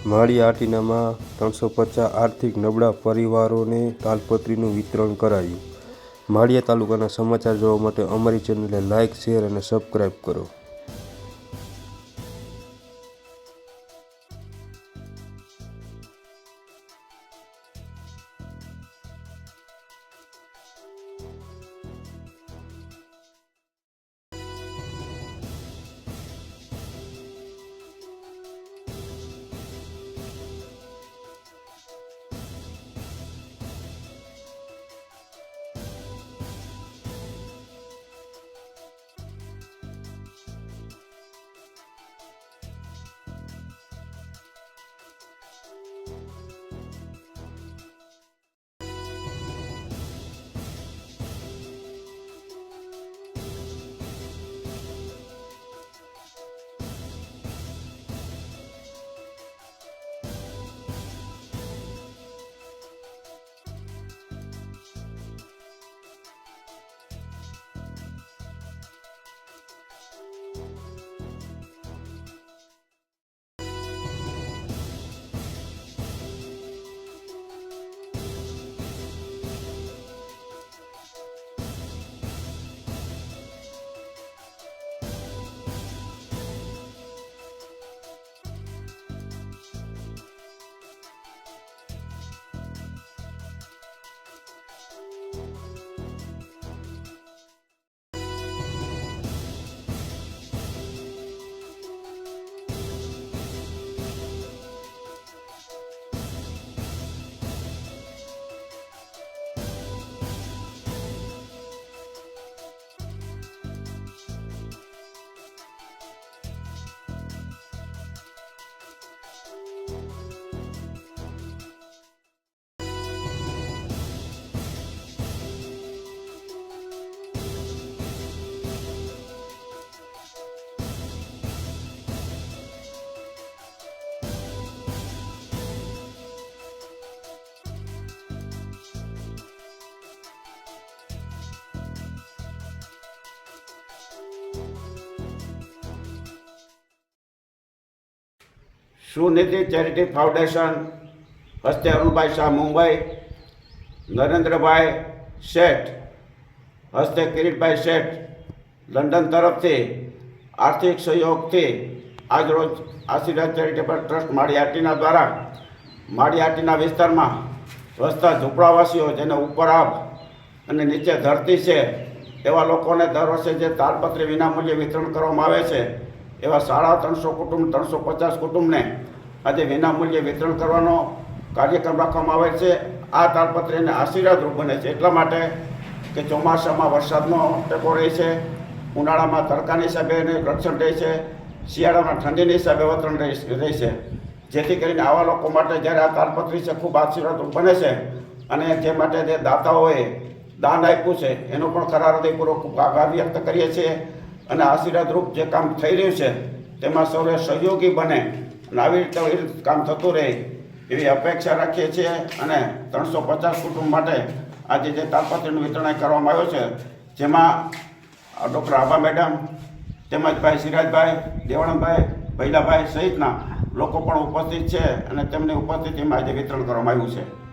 માળી આટીનામાં 350 આર્થિક નબળા પરિવારોને તાલપત્રીનું વિતરણ કરાયું। માળિયા તાલુકાના સમાચાર જોવા માટે અમારી ચેનલને લાઇક, શેર અને સબસ્ક્રાઈબ કરો। સુનિધિ ચેરિટી ફાઉન્ડેશન હસ્તે અરુણભાઈ શાહ મુંબઈ, નરેન્દ્રભાઈ શેઠ હસ્તે કિરીટભાઈ શેઠ લંડન તરફથી આર્થિક સહયોગથી આજરોજ આશીર્વાદ ચેરિટેબલ ટ્રસ્ટ માળી આટીના દ્વારા માળી આટીના વિસ્તારમાં વસતા ઝૂંપડાવાસીઓ જેને ઉપર આબ અને નીચે ધરતી છે એવા લોકોને દર વર્ષે જે તાલપત્રી વિનામૂલ્યે વિતરણ કરવામાં આવે છે એવા 350 કુટુંબ 350 કુટુંબને આજે વિનામૂલ્યે વિતરણ કરવાનો કાર્યક્રમ રાખવામાં આવે છે। આ તાલપત્રીને આશીર્વાદરૂપ બને છે એટલા માટે કે ચોમાસામાં વરસાદનો ટેકો રહે છે, ઉનાળામાં તડકાની હિસાબે રક્ષણ રહે છે, શિયાળામાં ઠંડીની હિસાબે વતરણ રહે છે, જેથી કરીને આવા લોકો માટે જ્યારે આ તાલપત્રી છે ખૂબ આશીર્વાદરૂપ બને છે અને જે માટે જે દાતાઓએ દાન આપ્યું છે એનો પણ ખરા હૃદયપૂર્વક ખૂબ આભાર વ્યક્ત કરીએ છીએ અને આશીર્વાદરૂપ જે કામ થઈ રહ્યું છે તેમાં સૌને સહયોગી બને અને આવી રીતે કામ થતું રહે એવી અપેક્ષા રાખીએ છીએ અને 350 કુટુંબ માટે આજે જે તાલપત્રીનું વિતરણ કરવામાં આવ્યું છે જેમાં ડૉક્ટર આભા મેડમ તેમજ ભાઈ સિરાજભાઈ, દેવાણભાઈ, ભૈલાભાઈ સહિતના લોકો પણ ઉપસ્થિત છે અને તેમની ઉપસ્થિતિમાં આજે વિતરણ કરવામાં આવ્યું છે।